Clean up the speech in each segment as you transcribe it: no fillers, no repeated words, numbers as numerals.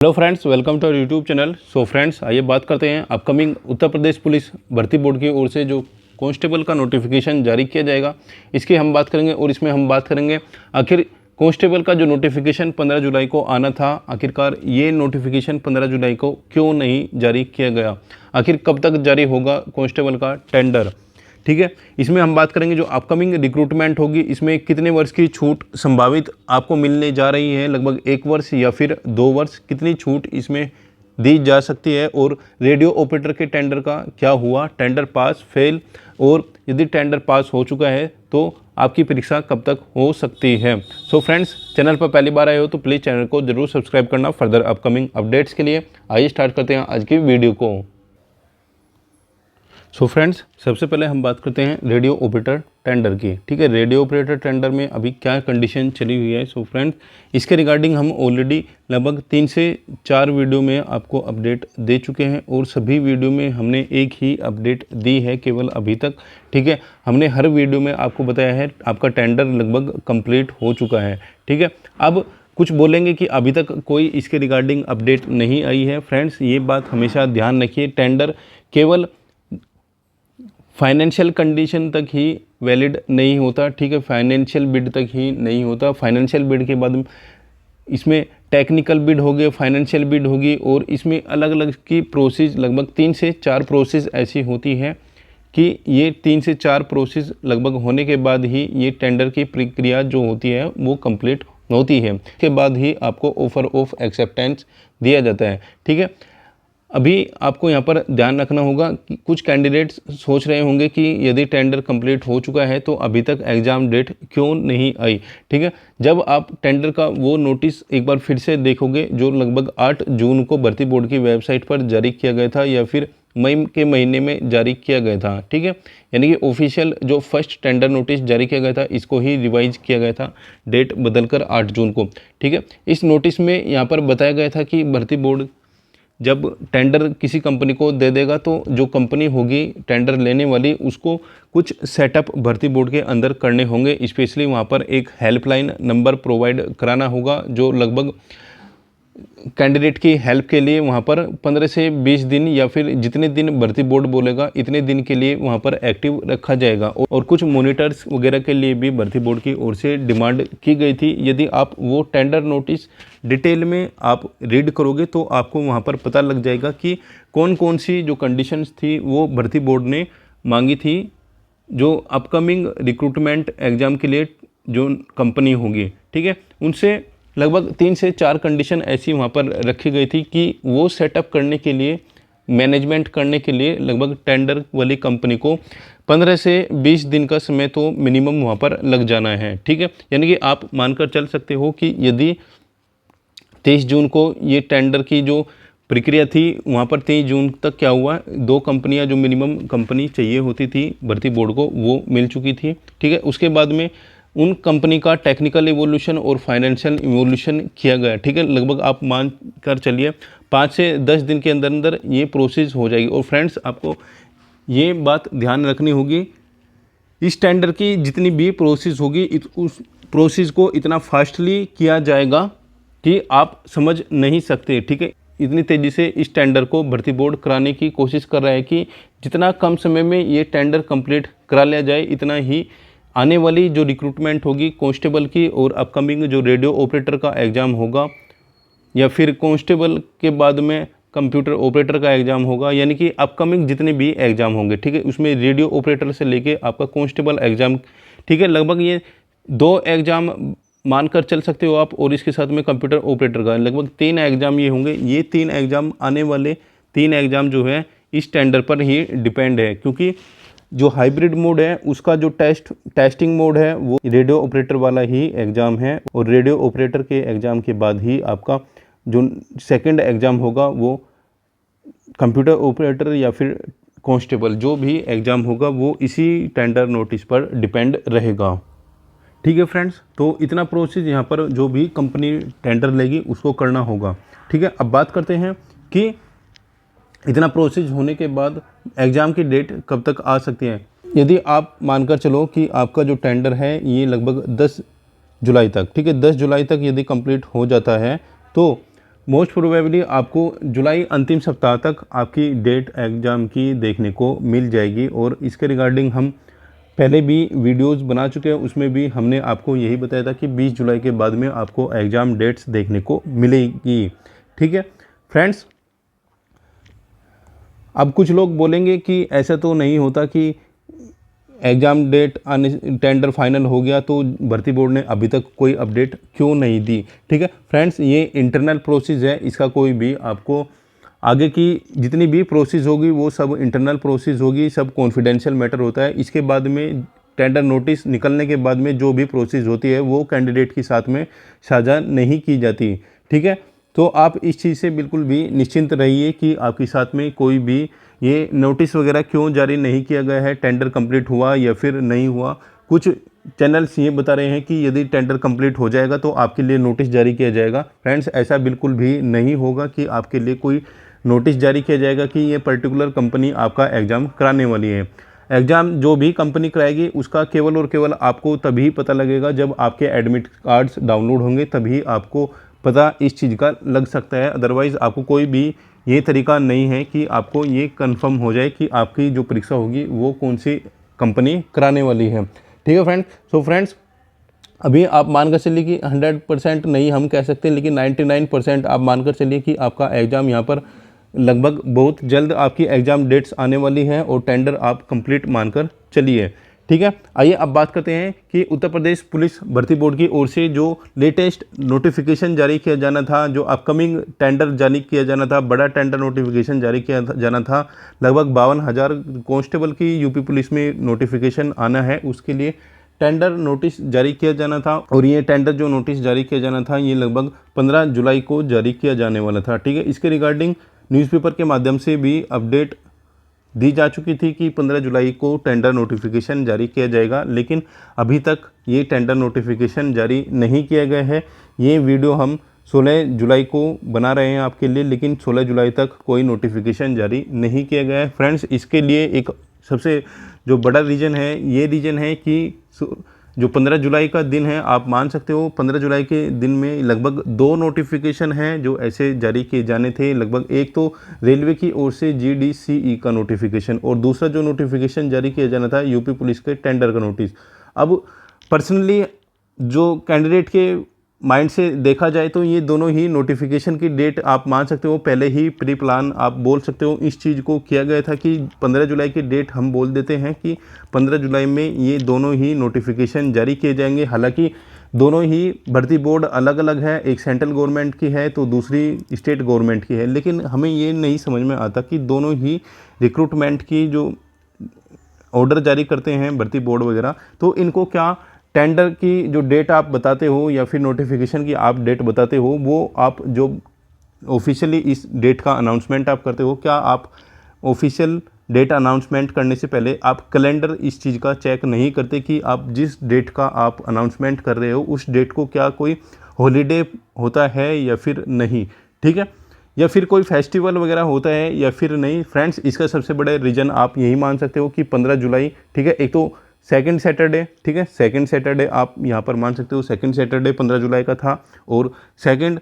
Hello friends, welcome to our YouTube channel. So friends, आइए बात करते हैं अपकमिंग उत्तर प्रदेश पुलिस भर्ती बोर्ड की ओर से जो कांस्टेबल का नोटिफिकेशन जारी किया जाएगा, इसकी हम बात करेंगे। और इसमें हम बात करेंगे आखिर कांस्टेबल का जो नोटिफिकेशन 15 जुलाई को आना था, आखिरकार ये नोटिफिकेशन 15 जुलाई को क्यों नहीं जारी किया गया, आखिर कब तक जारी होगा कांस्टेबल का टेंडर। ठीक है, इसमें हम बात करेंगे जो अपकमिंग रिक्रूटमेंट होगी, इसमें कितने वर्ष की छूट संभावित आपको मिलने जा रही है, लगभग 1 वर्ष या फिर 2 वर्ष, कितनी छूट इसमें दी जा सकती है। और रेडियो ऑपरेटर के टेंडर का क्या हुआ, टेंडर पास फेल, और यदि टेंडर पास हो चुका है तो आपकी परीक्षा कब तक हो सकती है। सो फ्रेंड्स, चैनल पर पहली बार आए हो तो प्लीज़ चैनल को जरूर सब्सक्राइब करना फर्दर अपकमिंग अपडेट्स के लिए। आइए स्टार्ट करते हैं आज की वीडियो को। सो फ्रेंड्स, सबसे पहले हम बात करते हैं रेडियो ऑपरेटर टेंडर की। ठीक है, रेडियो ऑपरेटर टेंडर में अभी क्या कंडीशन चली हुई है। सो फ्रेंड्स, इसके रिगार्डिंग हम ऑलरेडी लगभग 3 से 4 वीडियो में आपको अपडेट दे चुके हैं, और सभी वीडियो में हमने एक ही अपडेट दी है केवल अभी तक। ठीक है, हमने हर वीडियो में आपको बताया है आपका टेंडर लगभग कंप्लीट हो चुका है। ठीक है, अब कुछ बोलेंगे कि अभी तक कोई इसके रिगार्डिंग अपडेट नहीं आई है। फ्रेंड्स, ये बात हमेशा ध्यान रखिए, टेंडर केवल फाइनेंशियल कंडीशन तक ही वैलिड नहीं होता। ठीक है, फाइनेंशियल बिड तक ही नहीं होता। फाइनेंशियल बिड के बाद इसमें टेक्निकल बिड होगी, फाइनेंशियल बिड होगी, और इसमें अलग अलग की प्रोसेस लगभग 3 से 4 प्रोसेस ऐसी होती है कि ये 3 से 4 प्रोसेस लगभग होने के बाद ही ये टेंडर की प्रक्रिया जो होती है वो कंप्लीट होती है। इसके बाद ही आपको ऑफर ऑफ एक्सेप्टेंस दिया जाता है। ठीक है, अभी आपको यहाँ पर ध्यान रखना होगा कि कुछ कैंडिडेट्स सोच रहे होंगे कि यदि टेंडर कंप्लीट हो चुका है तो अभी तक एग्ज़ाम डेट क्यों नहीं आई। ठीक है, जब आप टेंडर का वो नोटिस एक बार फिर से देखोगे जो लगभग 8 जून को भर्ती बोर्ड की वेबसाइट पर जारी किया गया था, या फिर मई के महीने में जारी किया गया था। ठीक है, यानी कि ऑफिशियल जो फर्स्ट टेंडर नोटिस जारी किया गया था, इसको ही रिवाइज किया गया था, डेट बदलकर 8 जून को। ठीक है, इस नोटिस में यहाँ पर बताया गया था कि भर्ती बोर्ड जब टेंडर किसी कंपनी को दे देगा तो जो कंपनी होगी टेंडर लेने वाली, उसको कुछ सेटअप भर्ती बोर्ड के अंदर करने होंगे। स्पेशली वहाँ पर एक हेल्पलाइन नंबर प्रोवाइड कराना होगा, जो लगभग कैंडिडेट की हेल्प के लिए वहाँ पर 15 से 20 दिन या फिर जितने दिन भर्ती बोर्ड बोलेगा इतने दिन के लिए वहाँ पर एक्टिव रखा जाएगा। और कुछ मॉनिटर्स वगैरह के लिए भी भर्ती बोर्ड की ओर से डिमांड की गई थी। यदि आप वो टेंडर नोटिस डिटेल में आप रीड करोगे तो आपको वहाँ पर पता लग जाएगा कि कौन कौन सी जो कंडीशंस थी वो भर्ती बोर्ड ने मांगी थी, जो अपकमिंग रिक्रूटमेंट एग्ज़ाम के लिए जो कंपनी होगी। ठीक है, उनसे लगभग 3 से 4 कंडीशन ऐसी वहाँ पर रखी गई थी कि वो सेटअप करने के लिए, मैनेजमेंट करने के लिए लगभग टेंडर वाली कंपनी को 15 से 20 दिन का समय तो मिनिमम वहाँ पर लग जाना है। ठीक है, यानी कि आप मानकर चल सकते हो कि यदि 23 जून को ये टेंडर की जो प्रक्रिया थी, वहाँ पर 23 जून तक क्या हुआ, 2 कंपनियाँ जो मिनिमम कंपनी चाहिए होती थी भर्ती बोर्ड को वो मिल चुकी थी। ठीक है, उसके बाद में उन कंपनी का टेक्निकल इवोल्यूशन और फाइनेंशियल इवोल्यूशन किया गया। ठीक है, लगभग आप मान कर चलिए 5 से 10 दिन के अंदर अंदर ये प्रोसेस हो जाएगी। और फ्रेंड्स, आपको ये बात ध्यान रखनी होगी, इस टेंडर की जितनी भी प्रोसेस होगी उस प्रोसेस को इतना फास्टली किया जाएगा कि आप समझ नहीं सकते। ठीक है, इतनी तेज़ी से इस टेंडर को भर्ती बोर्ड कराने की कोशिश कर रहा है कि जितना कम समय में ये टेंडर कंप्लीट करा लिया जाए, इतना ही आने वाली जो रिक्रूटमेंट होगी कांस्टेबल की, और अपकमिंग जो रेडियो ऑपरेटर का एग्ज़ाम होगा, या फिर कांस्टेबल के बाद में कंप्यूटर ऑपरेटर का एग्ज़ाम होगा, यानी कि अपकमिंग जितने भी एग्ज़ाम होंगे, ठीक है, उसमें रेडियो ऑपरेटर से लेके आपका कांस्टेबल एग्ज़ाम, ठीक है, लगभग ये 2 एग्ज़ाम मानकर चल सकते हो आप, और इसके साथ में कंप्यूटर ऑपरेटर का लगभग 3 एग्ज़ाम ये होंगे। ये 3 एग्ज़ाम, आने वाले 3 एग्ज़ाम जो है इस टेंडर पर ही डिपेंड है, क्योंकि जो हाइब्रिड मोड है उसका जो टेस्टिंग मोड है वो रेडियो ऑपरेटर वाला ही एग्ज़ाम है, और रेडियो ऑपरेटर के एग्ज़ाम के बाद ही आपका जो सेकंड एग्ज़ाम होगा वो कंप्यूटर ऑपरेटर या फिर कांस्टेबल, जो भी एग्ज़ाम होगा वो इसी टेंडर नोटिस पर डिपेंड रहेगा। ठीक है फ्रेंड्स, तो इतना प्रोसेस यहाँ पर जो भी कंपनी टेंडर लेगी उसको करना होगा। ठीक है, अब बात करते हैं कि इतना प्रोसेस होने के बाद एग्ज़ाम की डेट कब तक आ सकती है। यदि आप मानकर चलो कि आपका जो टेंडर है ये लगभग 10 जुलाई तक, ठीक है, 10 जुलाई तक यदि कंप्लीट हो जाता है तो मोस्ट प्रोबेबली आपको जुलाई अंतिम सप्ताह तक आपकी डेट एग्ज़ाम की देखने को मिल जाएगी। और इसके रिगार्डिंग हम पहले भी वीडियोस बना चुके हैं, उसमें भी हमने आपको यही बताया था कि 20 जुलाई के बाद में आपको एग्ज़ाम डेट्स देखने को मिलेगी। ठीक है फ्रेंड्स, अब कुछ लोग बोलेंगे कि ऐसा तो नहीं होता कि एग्ज़ाम डेट आने, टेंडर फाइनल हो गया तो भर्ती बोर्ड ने अभी तक कोई अपडेट क्यों नहीं दी। ठीक है फ्रेंड्स, ये इंटरनल प्रोसेस है, इसका कोई भी आपको आगे की जितनी भी प्रोसेस होगी वो सब इंटरनल प्रोसेस होगी, सब कॉन्फिडेंशियल मैटर होता है। इसके बाद में टेंडर नोटिस निकलने के बाद में जो भी प्रोसेस होती है वो कैंडिडेट के साथ में साझा नहीं की जाती। ठीक है, तो आप इस चीज़ से बिल्कुल भी निश्चिंत रहिए कि आपके साथ में कोई भी ये नोटिस वगैरह क्यों जारी नहीं किया गया है, टेंडर कंप्लीट हुआ या फिर नहीं हुआ। कुछ चैनल्स ये बता रहे हैं कि यदि टेंडर कंप्लीट हो जाएगा तो आपके लिए नोटिस जारी किया जाएगा। फ्रेंड्स, ऐसा बिल्कुल भी नहीं होगा कि आपके लिए कोई नोटिस जारी किया जाएगा कि ये पर्टिकुलर कंपनी आपका एग्ज़ाम कराने वाली है। एग्ज़ाम जो भी कंपनी कराएगी उसका केवल और केवल आपको तभी पता लगेगा जब आपके एडमिट कार्ड्स डाउनलोड होंगे, तभी आपको पता इस चीज़ का लग सकता है। अदरवाइज़ आपको कोई भी ये तरीका नहीं है कि आपको ये कंफर्म हो जाए कि आपकी जो परीक्षा होगी वो कौन सी कंपनी कराने वाली है। ठीक है फ्रेंड्स, सो फ्रेंड्स अभी आप मानकर चलिए कि 100% नहीं हम कह सकते, लेकिन 99% आप मानकर चलिए कि आपका एग्ज़ाम यहाँ पर लगभग बहुत जल्द आपकी एग्ज़ाम डेट्स आने वाली है और टेंडर आप कंप्लीट मानकर चलिए। ठीक है, आइए अब बात करते हैं कि उत्तर प्रदेश पुलिस भर्ती बोर्ड की ओर से जो लेटेस्ट नोटिफिकेशन जारी किया जाना था, जो अपकमिंग टेंडर जारी किया जाना था, बड़ा टेंडर नोटिफिकेशन जारी किया जाना था, लगभग 52,000 कांस्टेबल की यूपी पुलिस में नोटिफिकेशन आना है, उसके लिए टेंडर नोटिस जारी किया जाना था। और ये टेंडर जो नोटिस जारी किया जाना था ये लगभग 15 जुलाई को जारी किया जाने वाला था। ठीक है, इसके रिगार्डिंग न्यूज़पेपर के माध्यम से भी अपडेट दी जा चुकी थी कि 15 जुलाई को टेंडर नोटिफिकेशन जारी किया जाएगा, लेकिन अभी तक ये टेंडर नोटिफिकेशन जारी नहीं किया गया है। ये वीडियो हम 16 जुलाई को बना रहे हैं आपके लिए, लेकिन 16 जुलाई तक कोई नोटिफिकेशन जारी नहीं किया गया है। फ्रेंड्स, इसके लिए एक सबसे जो बड़ा रीज़न है, ये रीज़न है कि जो 15 जुलाई का दिन है, आप मान सकते हो 15 जुलाई के दिन में लगभग 2 नोटिफिकेशन हैं जो ऐसे जारी किए जाने थे। लगभग एक तो रेलवे की ओर से GDCE का नोटिफिकेशन और दूसरा जो नोटिफिकेशन जारी किया जाना था यूपी पुलिस के टेंडर का नोटिस। अब पर्सनली जो कैंडिडेट के माइंड से देखा जाए तो ये दोनों ही नोटिफिकेशन की डेट आप मान सकते हो पहले ही प्री प्लान आप बोल सकते हो इस चीज़ को किया गया था कि 15 जुलाई की डेट हम बोल देते हैं कि 15 जुलाई में ये दोनों ही नोटिफिकेशन जारी किए जाएंगे। हालांकि दोनों ही भर्ती बोर्ड अलग अलग है, एक सेंट्रल गवर्नमेंट की है तो दूसरी स्टेट गवर्नमेंट की है, लेकिन हमें ये नहीं समझ में आता कि दोनों ही रिक्रूटमेंट की जो ऑर्डर जारी करते हैं भर्ती बोर्ड वगैरह, तो इनको क्या टेंडर की जो डेट आप बताते हो या फिर नोटिफिकेशन की आप डेट बताते हो, वो आप जो ऑफिशियली इस डेट का अनाउंसमेंट आप करते हो, क्या आप ऑफिशियल डेट अनाउंसमेंट करने से पहले आप कैलेंडर इस चीज़ का चेक नहीं करते कि आप जिस डेट का आप अनाउंसमेंट कर रहे हो उस डेट को क्या कोई हॉलीडे होता है या फिर नहीं। ठीक है, या फिर कोई फेस्टिवल वगैरह होता है या फिर नहीं। फ्रेंड्स, इसका सबसे बड़ा रीज़न आप यही मान सकते हो कि 15 जुलाई, ठीक है, एक तो सेकंड सैटरडे, ठीक है, सेकंड सैटरडे आप यहाँ पर मान सकते हो, सेकंड सैटरडे 15 जुलाई का था और सेकंड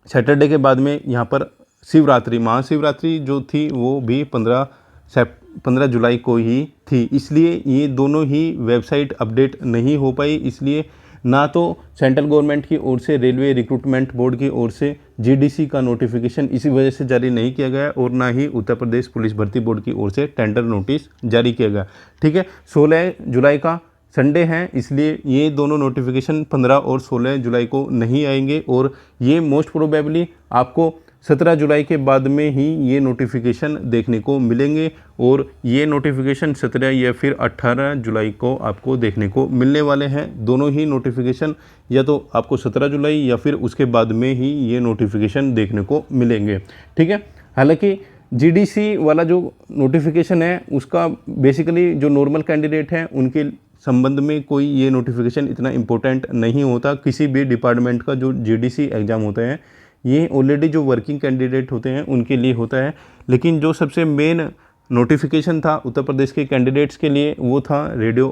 सैटरडे के बाद में यहाँ पर शिवरात्रि, महाशिवरात्रि जो थी वो भी 15 जुलाई को ही थी। इसलिए ये दोनों ही वेबसाइट अपडेट नहीं हो पाई, इसलिए ना तो सेंट्रल गवर्नमेंट की ओर से रेलवे रिक्रूटमेंट बोर्ड की ओर से GDC का नोटिफिकेशन इसी वजह से जारी नहीं किया गया और ना ही उत्तर प्रदेश पुलिस भर्ती बोर्ड की ओर से टेंडर नोटिस जारी किया गया। ठीक है, 16 जुलाई का संडे है, इसलिए ये दोनों नोटिफिकेशन 15 और 16 जुलाई को नहीं आएंगे और ये मोस्ट प्रोबेबली आपको 17 जुलाई के बाद में ही ये नोटिफिकेशन देखने को मिलेंगे और ये नोटिफिकेशन 17 या फिर 18 जुलाई को आपको देखने को मिलने वाले हैं। दोनों ही नोटिफिकेशन या तो आपको 17 जुलाई या फिर उसके बाद में ही ये नोटिफिकेशन देखने को मिलेंगे। ठीक है, हालांकि GDC वाला जो नोटिफिकेशन है उसका बेसिकली जो नॉर्मल कैंडिडेट हैं उनके संबंध में कोई ये नोटिफिकेशन इतना इम्पोर्टेंट नहीं होता। किसी भी डिपार्टमेंट का जो GDC एग्ज़ाम होता है ये ऑलरेडी जो वर्किंग कैंडिडेट होते हैं उनके लिए होता है, लेकिन जो सबसे मेन नोटिफिकेशन था उत्तर प्रदेश के कैंडिडेट्स के लिए वो था रेडियो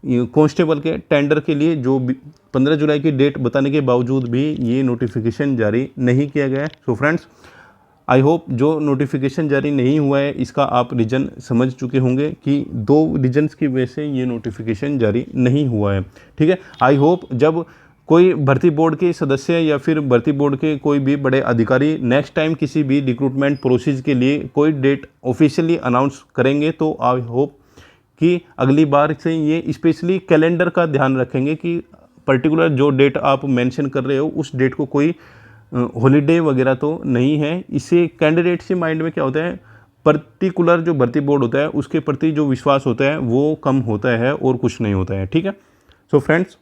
कांस्टेबल के टेंडर के लिए जो 15 जुलाई की डेट बताने के बावजूद भी ये नोटिफिकेशन जारी नहीं किया गया है। सो फ्रेंड्स, आई होप जो नोटिफिकेशन जारी नहीं हुआ है इसका आप रीज़न समझ चुके होंगे कि 2 रीजन्स की वजह से ये नोटिफिकेशन जारी नहीं हुआ है। ठीक है, आई होप जब कोई भर्ती बोर्ड के सदस्य या फिर भर्ती बोर्ड के कोई भी बड़े अधिकारी नेक्स्ट टाइम किसी भी रिक्रूटमेंट प्रोसेस के लिए कोई डेट ऑफिशियली अनाउंस करेंगे तो आई होप कि अगली बार से ये स्पेशली कैलेंडर का ध्यान रखेंगे कि पर्टिकुलर जो डेट आप मेंशन कर रहे हो उस डेट को कोई हॉलीडे वगैरह तो नहीं है। इससे कैंडिडेट के माइंड में क्या होता है, पर्टिकुलर जो भर्ती बोर्ड होता है उसके प्रति जो विश्वास होता है वो कम होता है और कुछ नहीं होता है। ठीक है, सो फ्रेंड्स,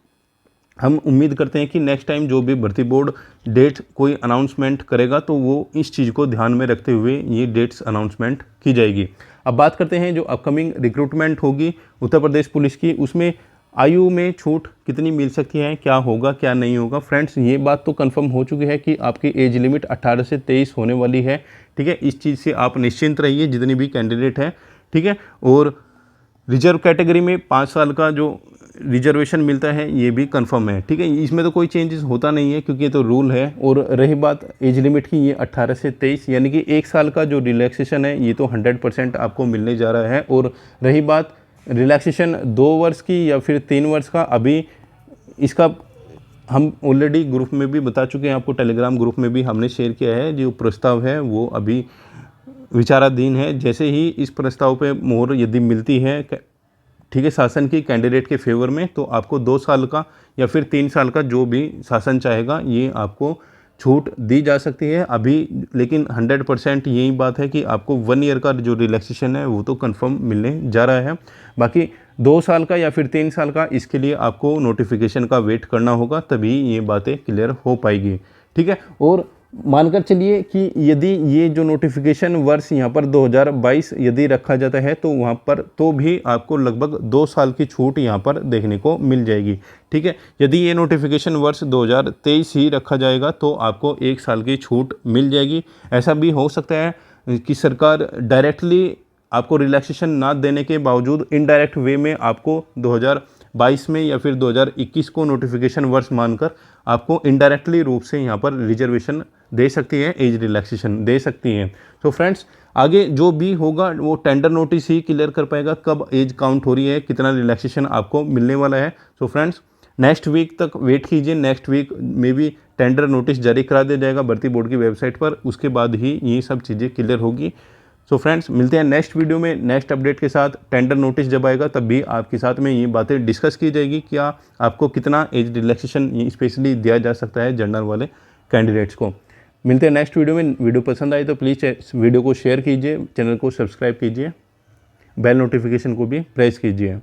हम उम्मीद करते हैं कि नेक्स्ट टाइम जो भी भर्ती बोर्ड डेट कोई अनाउंसमेंट करेगा तो वो इस चीज़ को ध्यान में रखते हुए ये डेट्स अनाउंसमेंट की जाएगी। अब बात करते हैं जो अपकमिंग रिक्रूटमेंट होगी उत्तर प्रदेश पुलिस की, उसमें आयु में छूट कितनी मिल सकती है, क्या होगा क्या नहीं होगा। फ्रेंड्स, ये बात तो कंफर्म हो चुकी है कि आपकी एज लिमिट 18 से 23 होने वाली है। ठीक है, इस चीज़ से आप निश्चिंत रहिए जितनी भी कैंडिडेट हैं। ठीक है, और रिजर्व कैटेगरी में 5 साल का जो रिजर्वेशन मिलता है ये भी कंफर्म है। ठीक है, इसमें तो कोई चेंजेस होता नहीं है क्योंकि ये तो रूल है। और रही बात एज लिमिट की, ये 18 से 23 यानी कि 1 साल का जो रिलैक्सेशन है ये तो 100% आपको मिलने जा रहा है। और रही बात रिलैक्सेशन 2 वर्ष की या फिर 3 वर्ष का, अभी इसका हम ऑलरेडी ग्रुप में भी बता चुके हैं, आपको टेलीग्राम ग्रुप में भी हमने शेयर किया है। जो प्रस्ताव है वो अभी विचाराधीन है। जैसे ही इस प्रस्ताव पे मोहर यदि मिलती है, ठीक है, शासन की कैंडिडेट के फेवर में, तो आपको 2 साल का या फिर 3 साल का जो भी शासन चाहेगा ये आपको छूट दी जा सकती है अभी। लेकिन 100% यही बात है कि आपको 1 ईयर का जो रिलैक्सेशन है वो तो कंफर्म मिलने जा रहा है। बाकी 2 साल का या फिर 3 साल का इसके लिए आपको नोटिफिकेशन का वेट करना होगा, तभी ये बातें क्लियर हो पाएगी। ठीक है, और मानकर चलिए कि यदि ये जो नोटिफिकेशन वर्ष यहाँ पर 2022 यदि रखा जाता है तो वहाँ पर तो भी आपको लगभग 2 साल की छूट यहाँ पर देखने को मिल जाएगी। ठीक है, यदि ये नोटिफिकेशन वर्ष 2023 ही रखा जाएगा तो आपको 1 साल की छूट मिल जाएगी। ऐसा भी हो सकता है कि सरकार डायरेक्टली आपको रिलैक्सेशन ना देने के बावजूद इनडायरेक्ट वे में आपको 2022 में या फिर 2021 को नोटिफिकेशन वर्ष मानकर आपको इनडायरेक्टली रूप से यहाँ पर रिजर्वेशन दे सकती है, एज रिलैक्सेशन दे सकती हैं। तो फ्रेंड्स, आगे जो भी होगा वो टेंडर नोटिस ही क्लियर कर पाएगा कब एज काउंट हो रही है, कितना रिलैक्सेशन आपको मिलने वाला है। सो फ्रेंड्स, नेक्स्ट वीक तक वेट कीजिए। नेक्स्ट वीक में भी टेंडर नोटिस जारी करा दिया जाएगा भर्ती बोर्ड की वेबसाइट पर, उसके बाद ही ये सब चीज़ें क्लियर होगी। सो फ्रेंड्स, मिलते हैं नेक्स्ट वीडियो में नेक्स्ट अपडेट के साथ। टेंडर नोटिस जब आएगा तब भी आपके साथ में ये बातें डिस्कस की जाएगी, क्या आपको कितना एज रिलैक्सेशन स्पेशली दिया जा सकता है जनरल वाले कैंडिडेट्स को। मिलते हैं नेक्स्ट वीडियो में। वीडियो पसंद आए तो प्लीज़ वीडियो को शेयर कीजिए, चैनल को सब्सक्राइब कीजिए, बेल नोटिफिकेशन को भी प्रेस कीजिए।